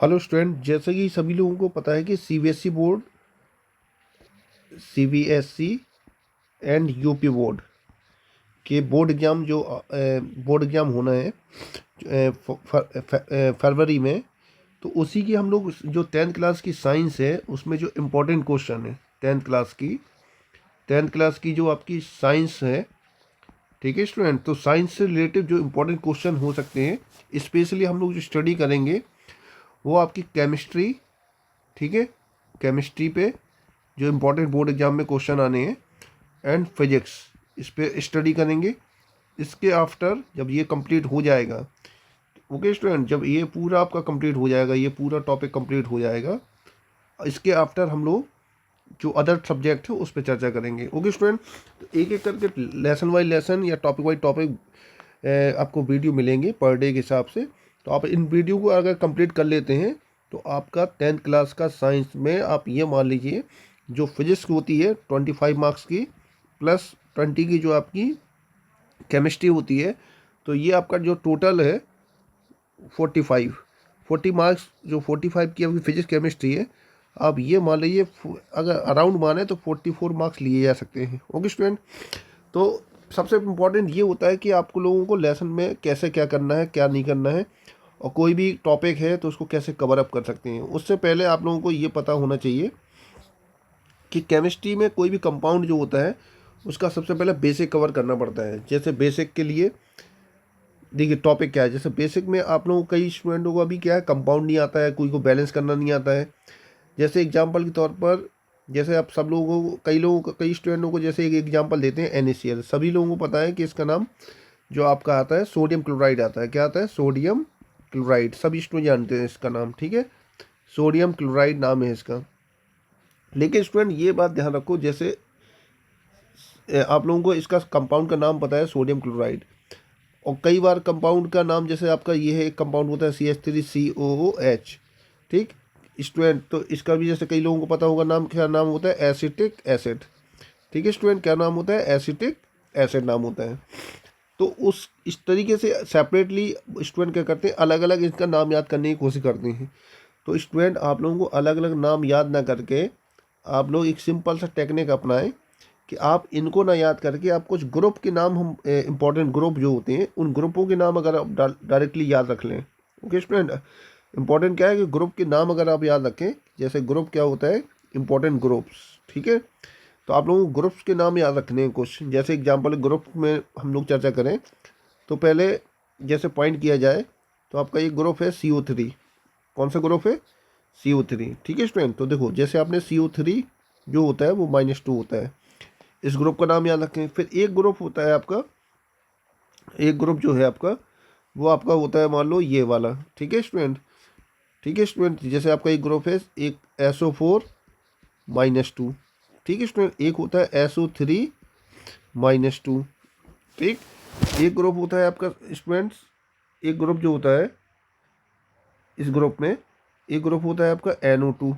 Hello student, जैसे कि सभी लोगों को पता है कि CBSE board, CBSE and UP board के बोर्ड एग्ज़ाम जो बोर्ड एग्ज़ाम होना है फरवरी में। तो उसी की हम लोग जो टेंथ क्लास की साइंस है उसमें जो इम्पोर्टेंट क्वेश्चन है टेंथ क्लास की जो आपकी साइंस है, ठीक है स्टूडेंट। तो साइंस से रिलेटेड जो इम्पोर्टेंट क्वेश्चन हो सकते हैं, स्पेशली हम लोग जो स्टडी करेंगे वो आपकी केमिस्ट्री, ठीक है, केमिस्ट्री पे जो इम्पोर्टेंट बोर्ड एग्जाम में क्वेश्चन आने हैं, एंड फिजिक्स, इस पे स्टडी करेंगे। इसके आफ्टर जब ये कंप्लीट हो जाएगा, ओके स्टूडेंट, जब ये पूरा आपका कंप्लीट हो जाएगा, ये पूरा टॉपिक कंप्लीट हो जाएगा, इसके आफ्टर हम लोग जो अदर सब्जेक्ट है उस पर चर्चा करेंगे। ओके स्टूडेंट, तो एक एक करके लेसन वाइज लेसन या टॉपिक वाइज टॉपिक आपको वीडियो मिलेंगे पर डे के हिसाब से। तो आप इन वीडियो को अगर कंप्लीट कर लेते हैं तो आपका टेंथ क्लास का साइंस में आप ये मान लीजिए जो फिजिक्स होती है 25 मार्क्स की प्लस 20 की जो आपकी केमिस्ट्री होती है, तो ये आपका जो टोटल है 40 मार्क्स, जो 45 की आपकी फिजिक्स केमिस्ट्री है, आप ये मान लीजिए अगर अराउंड माने तो 44 मार्क्स लिए जा सकते हैं। ओके स्टूडेंट, तो सबसे इम्पोर्टेंट ये होता है कि आपको लोगों को लेसन में कैसे क्या करना है, क्या नहीं करना है, और कोई भी टॉपिक है तो उसको कैसे कवर अप कर सकते हैं। उससे पहले आप लोगों को ये पता होना चाहिए कि केमिस्ट्री में कोई भी कंपाउंड जो होता है उसका सबसे पहले बेसिक कवर करना पड़ता है। जैसे बेसिक के लिए देखिए टॉपिक क्या है, जैसे बेसिक में आप लोगों को कई स्टूडेंटों को अभी क्या है कंपाउंड नहीं आता है, कोई को बैलेंस करना नहीं आता है। जैसे एग्जांपल के तौर पर, जैसे आप सब लोगों को, कई स्टूडेंटों को जैसे एक एग्जांपल देते हैं NaCl। सभी लोगों को पता है कि इसका नाम जो आपका आता है सोडियम क्लोराइड आता है। क्या आता है? सोडियम क्लोराइड, सभी स्टूडेंट जानते हैं इसका नाम, ठीक है, सोडियम क्लोराइड नाम है इसका। लेकिन स्टूडेंट ये बात ध्यान रखो, जैसे आप लोगों को इसका कंपाउंड का नाम पता है सोडियम क्लोराइड, और कई बार कंपाउंड का नाम जैसे आपका ये है, एक कंपाउंड होता है CH3COOH, ठीक स्टूडेंट। तो इसका भी जैसे कई लोगों को पता होगा नाम, क्या नाम होता है? एसिटिक एसिड, ठीक है स्टूडेंट, क्या नाम होता है? एसिटिक एसिड नाम होता है। तो उस इस तरीके से सेपरेटली स्टूडेंट क्या करते हैं, अलग अलग इसका नाम याद करने की कोशिश करते हैं। तो स्टूडेंट आप लोगों को अलग अलग नाम याद ना करके आप लोग एक सिंपल सा टेक्निक अपनाएं कि आप इनको ना याद करके आप कुछ ग्रुप के नाम, हम इंपॉर्टेंट ग्रुप जो होते हैं उन ग्रुपों के नाम अगर आप डायरेक्टली याद रख लें। ओके स्टूडेंट, इंपॉर्टेंट क्या है कि ग्रुप के नाम अगर आप याद रखें, जैसे ग्रुप क्या होता है? इंपॉर्टेंट ग्रुप्स, ठीक है। तो आप लोगों को ग्रुप्स के नाम याद रखने हैं कुछ। जैसे एग्जांपल ग्रुप में हम लोग चर्चा करें तो पहले जैसे पॉइंट किया जाए तो आपका एक ग्रुप है CO3। कौन सा ग्रुप है? CO3, ठीक है स्टूडेंट। तो देखो जैसे आपने CO3 जो होता है वो -2 होता है, इस ग्रुप का नाम याद रखें। फिर एक ग्रुप होता है आपका, एक ग्रुप जो है आपका वो आपका होता है मान लो ये वाला, ठीक है स्टूडेंट, ठीक है स्टूडेंट। जैसे आपका एक ग्रुप है एक SO4-2, ठीक है स्टूडेंट, एक होता है SO3-2, ठीक। एक ग्रुप होता है आपका स्टूडेंट्स, एक ग्रुप जो होता है इस ग्रुप में, एक ग्रुप होता है आपका NO2,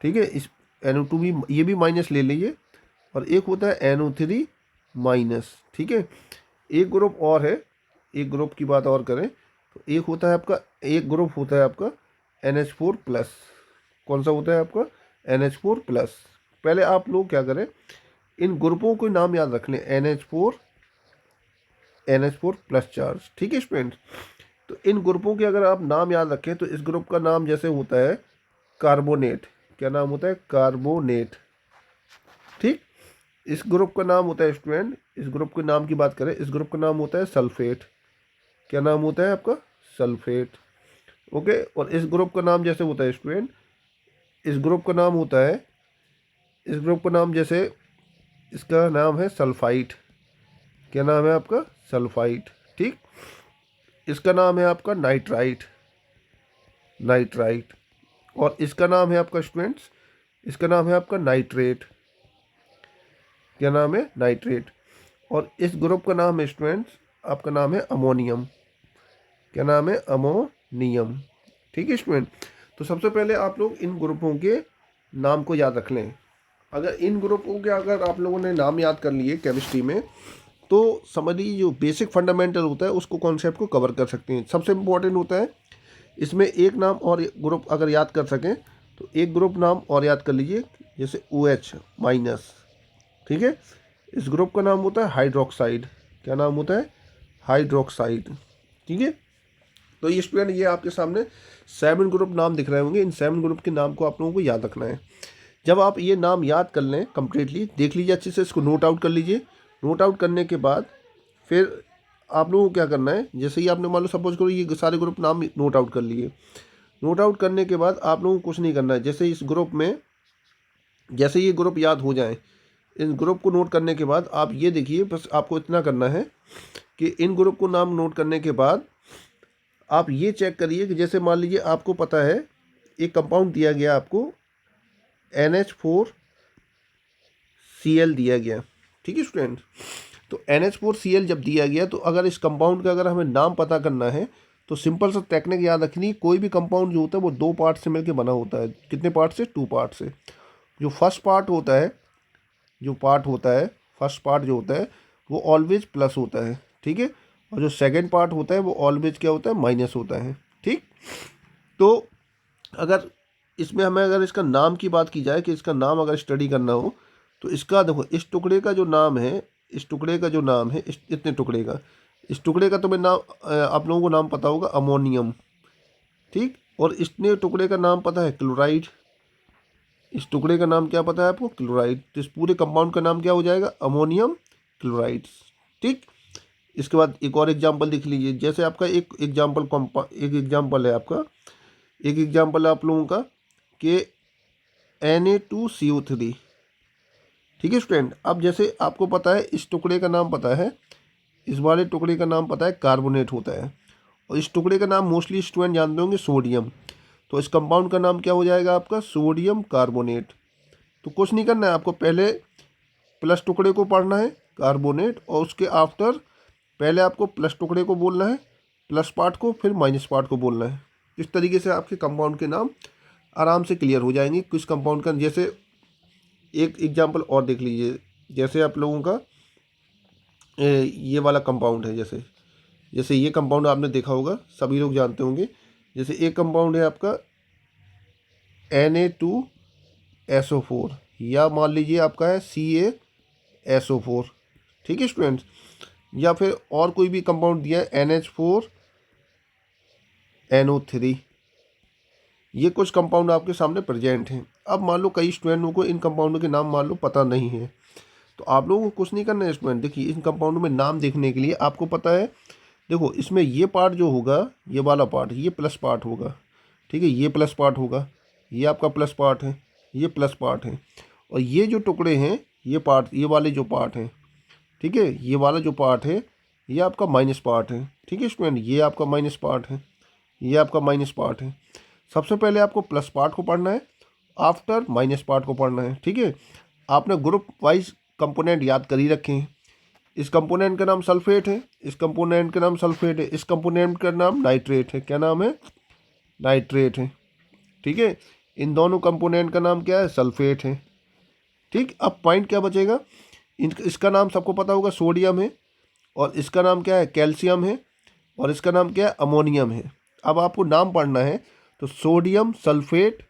ठीक है। इस NO2 भी, ये भी माइनस ले लीजिए, और एक होता है NO3-, ठीक है। एक ग्रुप और है, एक ग्रुप की बात और करें तो एक होता है आपका, एक ग्रुप होता है आपका NH4+। कौन सा होता है आपका? NH4+। पहले आप लोग क्या करें, इन ग्रुपों के नाम याद रख लें, NH4+ चार्ज, ठीक है स्टूडेंट। तो इन ग्रुपों के अगर आप नाम याद रखें तो इस ग्रुप का नाम जैसे होता है कार्बोनेट। क्या नाम होता है? कार्बोनेट, ठीक। इस ग्रुप का नाम होता है स्टूडेंट, इस ग्रुप के नाम की बात करें, इस ग्रुप का नाम होता है सल्फेट। क्या नाम होता है आपका? Sulphate, okay. और इस ग्रुप का नाम जैसे होता है स्टूडेंट, इस ग्रुप का नाम होता है, इस ग्रुप का नाम जैसे, इसका नाम है सल्फाइट। क्या नाम है आपका? सल्फाइट, ठीक। इसका नाम है आपका नाइट्राइट, नाइट्राइट। और इसका नाम है आपका स्टूडेंट्स, इसका नाम है आपका नाइट्रेट। क्या नाम है? नाइट्रेट। और इस ग्रुप का नाम है स्टूडेंट्स, आपका नाम है अमोनियम। क्या नाम है? अमोनियम, ठीक है स्टूडेंट। तो सबसे पहले आप लोग इन ग्रुपों के नाम को याद रख लें। अगर इन ग्रुपों के अगर आप लोगों ने नाम याद कर लिए केमिस्ट्री में, तो समझ लीजिए जो बेसिक फंडामेंटल होता है उसको, कॉन्सेप्ट को कवर कर सकते हैं। सबसे इम्पोर्टेंट होता है इसमें एक नाम और ग्रुप अगर याद कर सकें तो एक ग्रुप नाम और याद कर लीजिए, जैसे OH माइनस, ठीक है। इस ग्रुप का नाम होता है हाइड्रोक्साइड। क्या नाम होता है? हाइड्रोक्साइड, ठीक है। तो ये स्टूडेंट, ये आपके सामने 7 ग्रुप नाम दिख रहे होंगे। इन 7 ग्रुप के नाम को आप लोगों को याद रखना है। जब आप ये नाम याद कर लें कम्प्लीटली, देख लीजिए अच्छे से, इसको नोट आउट कर लीजिए। नोट आउट करने के बाद फिर आप लोगों को क्या करना है, जैसे ही आपने मान लो सपोज करो ये सारे ग्रुप नाम नोट आउट कर लिए। नोट आउट करने के बाद आप लोगों को कुछ नहीं करना है। जैसे इस ग्रुप में, जैसे ये ग्रुप याद हो जाए, इन ग्रुप को नोट करने के बाद आप ये देखिए, बस आपको इतना करना है कि इन ग्रुप को नाम नोट करने के बाद आप ये चेक करिए कि जैसे मान लीजिए आपको पता है एक कंपाउंड दिया गया आपको NH4Cl दिया गया, ठीक है स्टूडेंट। तो NH4Cl जब दिया गया, तो अगर इस कंपाउंड का अगर हमें नाम पता करना है तो सिंपल सा टेक्निक याद रखनी, कोई भी कंपाउंड जो होता है वो 2 पार्ट से मिलकर बना होता है। कितने पार्ट से? 2 पार्ट से। जो फर्स्ट पार्ट होता है, फर्स्ट पार्ट जो होता है वो ऑलवेज प्लस होता है, ठीक है। और जो सेकंड पार्ट होता है वो ऑलवेज क्या होता है? माइनस होता है, ठीक। तो अगर इसमें हमें अगर इसका नाम की बात की जाए कि इसका नाम अगर स्टडी करना हो, तो इसका देखो, इस टुकड़े का जो नाम है, इतने टुकड़े का, इस टुकड़े का तुम्हें नाम आप लोगों को नाम पता होगा अमोनियम, ठीक। और इसने टुकड़े का नाम पता है क्लोराइड। इस टुकड़े का नाम क्या पता है आपको? क्लोराइड। तो इस पूरे कंपाउंड का नाम क्या हो जाएगा? अमोनियम क्लोराइड, ठीक। इसके बाद एक और एग्जांपल देख लीजिए। जैसे आपका एक एग्जांपल है आपका, एक एग्जांपल है आप लोगों का कि Na2CO3, ठीक है स्टूडेंट। अब जैसे आपको पता है इस टुकड़े का नाम पता है, इस वाले टुकड़े का नाम पता है कार्बोनेट होता है, और इस टुकड़े का नाम मोस्टली स्टूडेंट जानते होंगे सोडियम। तो इस कंपाउंड का नाम क्या हो जाएगा आपका? Sodium carbonate. तो कुछ नहीं करना है आपको, पहले प्लस टुकड़े को पढ़ना है कार्बोनेट, और उसके आफ्टर पहले आपको प्लस टुकड़े को बोलना है, प्लस पार्ट को, फिर माइनस पार्ट को बोलना है। इस तरीके से आपके कंपाउंड के नाम आराम से क्लियर हो जाएंगे। किस कंपाउंड का, जैसे एक एग्जांपल और देख लीजिए। जैसे आप लोगों का ये वाला कंपाउंड है, जैसे जैसे ये कंपाउंड आपने देखा होगा, सभी लोग जानते होंगे। जैसे एक कंपाउंड है आपका Na2SO4, या मान लीजिए आपका है CaSO4, ठीक है स्टूडेंट्स। या फिर और कोई भी कंपाउंड दिया है NH4NO3। ये कुछ कंपाउंड आपके सामने प्रेजेंट हैं। अब मान लो कई स्टूडेंटों को इन कंपाउंडों के नाम मान लो पता नहीं है, तो आप लोगों को कुछ नहीं करना है स्टूडेंट। देखिए, इन कंपाउंडों में नाम देखने के लिए आपको पता है, देखो इसमें ये पार्ट जो होगा, ये वाला पार्ट, ये प्लस पार्ट होगा, ठीक है। ये प्लस पार्ट होगा, ये आपका प्लस पार्ट है, ये प्लस पार्ट है। और ये जो टुकड़े हैं, ये पार्ट, ये वाले जो पार्ट हैं, ठीक है, ये वाला जो पार्ट है ये आपका माइनस पार्ट है, ठीक है स्टूडेंट। ये आपका माइनस पार्ट है, ये आपका माइनस पार्ट है। सबसे पहले आपको प्लस पार्ट को पढ़ना है, आफ्टर माइनस पार्ट को पढ़ना है, ठीक है। आपने ग्रुप वाइज कंपोनेंट याद कर ही रखे हैं। इस कंपोनेंट का नाम सल्फेट है, इस कंपोनेंट का नाम सल्फेट है, इस कंपोनेंट का नाम नाइट्रेट है। क्या नाम है? नाइट्रेट है, ठीक है। इन दोनों कंपोनेंट का नाम क्या है? सल्फेट है, ठीक। अब पॉइंट क्या बचेगा? इसका नाम सबको पता होगा सोडियम है, और इसका नाम क्या है? कैल्शियम है, और इसका नाम क्या है? अमोनियम है। अब आपको नाम पढ़ना है, तो sodium sulphate,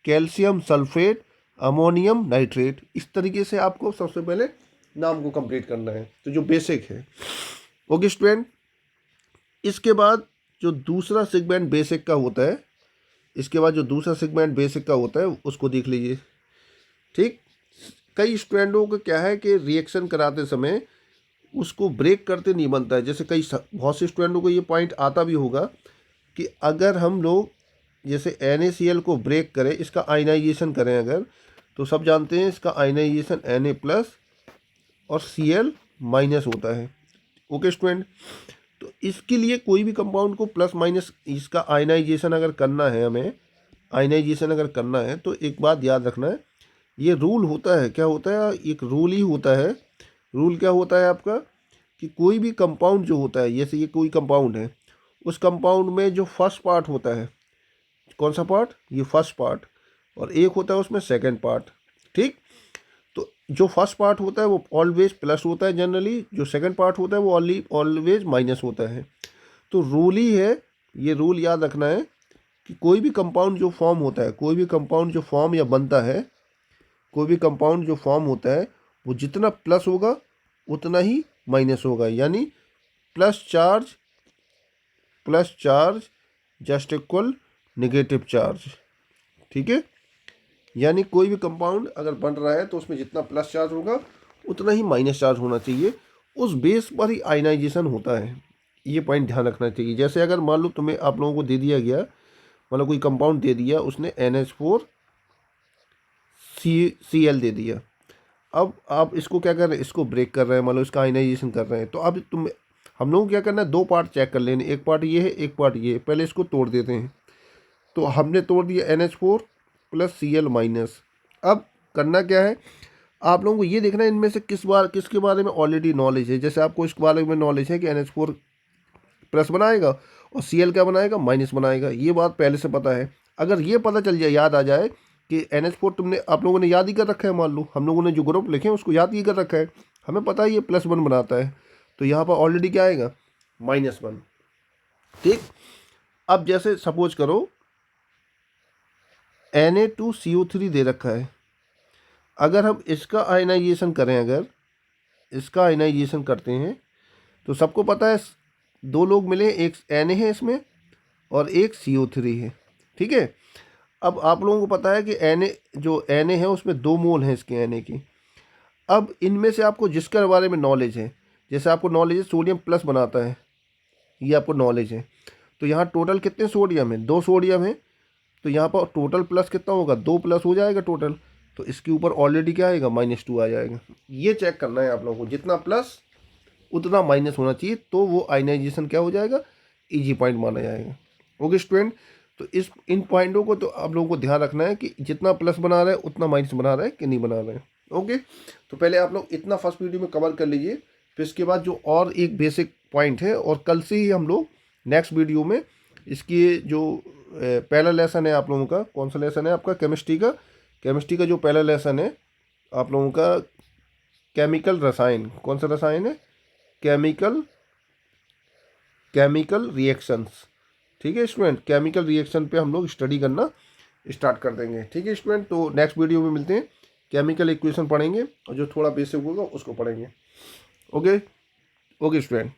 calcium sulphate, ammonium nitrate, इस तरीके से आपको सबसे पहले नाम को कंप्लीट करना है, तो जो बेसिक है। ओके स्टूडेंट, इसके बाद जो दूसरा सेगमेंट बेसिक का होता है, इसके बाद जो दूसरा सेगमेंट बेसिक का होता है उसको देख लीजिए, ठीक। कई स्टूडेंटों को क्या है कि रिएक्शन कराते समय उसको ब्रेक करते नहीं बनता है। जैसे बहुत से स्टूडेंटों को ये पॉइंट आता भी होगा कि अगर हम लोग जैसे NaCl को ब्रेक करें, इसका आयनाइजेशन करें अगर, तो सब जानते हैं इसका आयनाइजेशन Na+ और Cl- होता है। ओके स्टूडेंट, तो इसके लिए कोई भी कंपाउंड को प्लस माइनस इसका आयनाइजेशन अगर करना है, हमें आयनाइजेशन अगर करना है, तो एक बात याद रखना है, ये रूल होता है, क्या होता है? एक रूल ही होता है। रूल क्या होता है आपका कि कोई भी कंपाउंड जो होता है, जैसे ये कोई कंपाउंड है, उस कंपाउंड में जो फर्स्ट पार्ट होता है, कौन सा पार्ट? ये फर्स्ट पार्ट, और एक होता है उसमें सेकंड पार्ट, ठीक। तो जो फर्स्ट पार्ट होता है वो ऑलवेज प्लस होता है जनरली, जो सेकंड पार्ट होता है वो ऑलवेज माइनस होता है। तो रूल ही है, ये रूल याद रखना है कि कोई भी कंपाउंड जो फॉर्म होता है, कोई भी कंपाउंड जो फॉर्म या बनता है, कोई भी कंपाउंड जो फॉर्म होता है, वो जितना प्लस होगा उतना ही माइनस होगा। यानी plus charge just equal negative charge. ठीक है, यानी कोई भी कंपाउंड अगर बन रहा है तो उसमें जितना प्लस चार्ज होगा उतना ही माइनस चार्ज होना चाहिए। उस बेस पर ही आयनाइजेशन होता है, ये पॉइंट ध्यान रखना चाहिए। जैसे अगर मान लो तुम्हें आप लोगों को दे दिया गया, मतलब कोई कंपाउंड दे दिया, उसने NH4Cl दे दिया। अब आप इसको क्या कर रहे हैं, इसको ब्रेक कर रहे हैं, मान लो इसका आयनाइजेशन कर रहे हैं। तो अब हम लोग को क्या करना है, दो पार्ट चेक कर लेने, एक पार्ट ये है, एक पार्ट ये है। पहले इसको तोड़ देते हैं। तो हमने तोड़ दिया NH4 + Cl-। अब करना क्या है, आप लोगों को ये देखना है इनमें से किसके बारे में ऑलरेडी नॉलेज है। जैसे आपको इस बारे में नॉलेज है कि NH4 प्लस बनाएगा और Cl क्या बनाएगा, माइनस बनाएगा। ये बात पहले से पता है। अगर ये पता चल जाए, याद आ जाए कि NH4 आप लोगों ने याद ही कर रखा है, मान लो हम लोगों ने जो ग्रुप लिखे हैं उसको याद ही कर रखा है, हमें पता है ये +1 बनाता है, तो यहाँ पर ऑलरेडी क्या आएगा, -1। ठीक, अब जैसे सपोज करो Na2CO3 दे रखा है। अगर हम इसका आयनाइजेशन करें, अगर इसका आयनाइजेशन करते हैं तो सबको पता है दो लोग मिले, एक Na है इसमें और एक CO3 है। ठीक है, अब आप लोगों को पता है कि Na है उसमें 2 मोल हैं इसके Na की। अब इनमें से आपको जिसके बारे में नॉलेज है, जैसे आपको नॉलेज है सोडियम प्लस बनाता है, ये आपको नॉलेज है। तो यहाँ टोटल कितने सोडियम है, 2 सोडियम है। तो यहाँ पर टोटल प्लस कितना होगा, 2 प्लस हो जाएगा टोटल। तो इसके ऊपर ऑलरेडी क्या आएगा, -2 आ जाएगा। ये चेक करना है आप लोगों को, जितना प्लस उतना माइनस होना चाहिए, तो वो आयनाइजेशन क्या हो जाएगा, इजी पॉइंट माना जाएगा। ओके स्टूडेंट, तो इन पॉइंटों को तो आप लोगों को ध्यान रखना है कि जितना प्लस बना रहा है उतना माइनस बना रहा है कि नहीं बना रहा है। ओके, तो पहले आप लोग इतना फर्स्ट वीडियो में कवर कर लीजिए, फिर इसके बाद जो और एक बेसिक पॉइंट है, और कल से ही हम लोग नेक्स्ट वीडियो में इसकी जो पहला लेसन है आप लोगों का, कौन सा लेसन है आपका, केमिस्ट्री का जो पहला लेसन है आप लोगों का, केमिकल रसायन, कौन सा रसायन है, केमिकल रिएक्शंस। ठीक है स्टूडेंट, केमिकल रिएक्शन पे हम लोग स्टडी करना स्टार्ट कर देंगे। ठीक है स्टूडेंट, तो नेक्स्ट वीडियो में मिलते हैं, केमिकल इक्वेशन पढ़ेंगे और जो थोड़ा बेसिक होगा उसको पढ़ेंगे। Okay student.